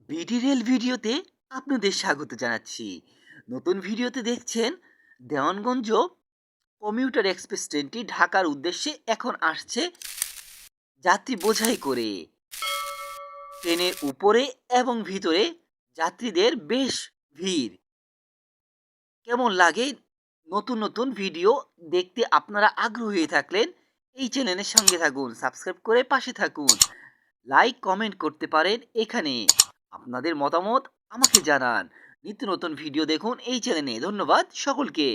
BD rail ভিডিওতে আপনাদের স্বাগত জানাচ্ছি। নতুন ভিডিওতে দেখছেন দেওয়ানগঞ্জ কমিউটার এক্সপ্রেস ট্রেনটি ঢাকার উদ্দেশ্যে এখন আসছে যাত্রী বোঝাই করে। ট্রেনের উপরে এবং ভিতরে যাত্রীদের বেশ ভিড়। কেমন লাগে নতুন নতুন ভিডিও দেখতে আপনারা আগ্রহী হয়ে থাকলেন এই চ্যানেলের সঙ্গে থাকুন, সাবস্ক্রাইব করে পাশে থাকুন, লাইক কমেন্ট করতে পারেন এখানে। আপনাদের মতামত আমাকে জানান। নিত্য নতুন ভিডিও দেখুন এই চ্যানেলে। ধন্যবাদ সকলকে।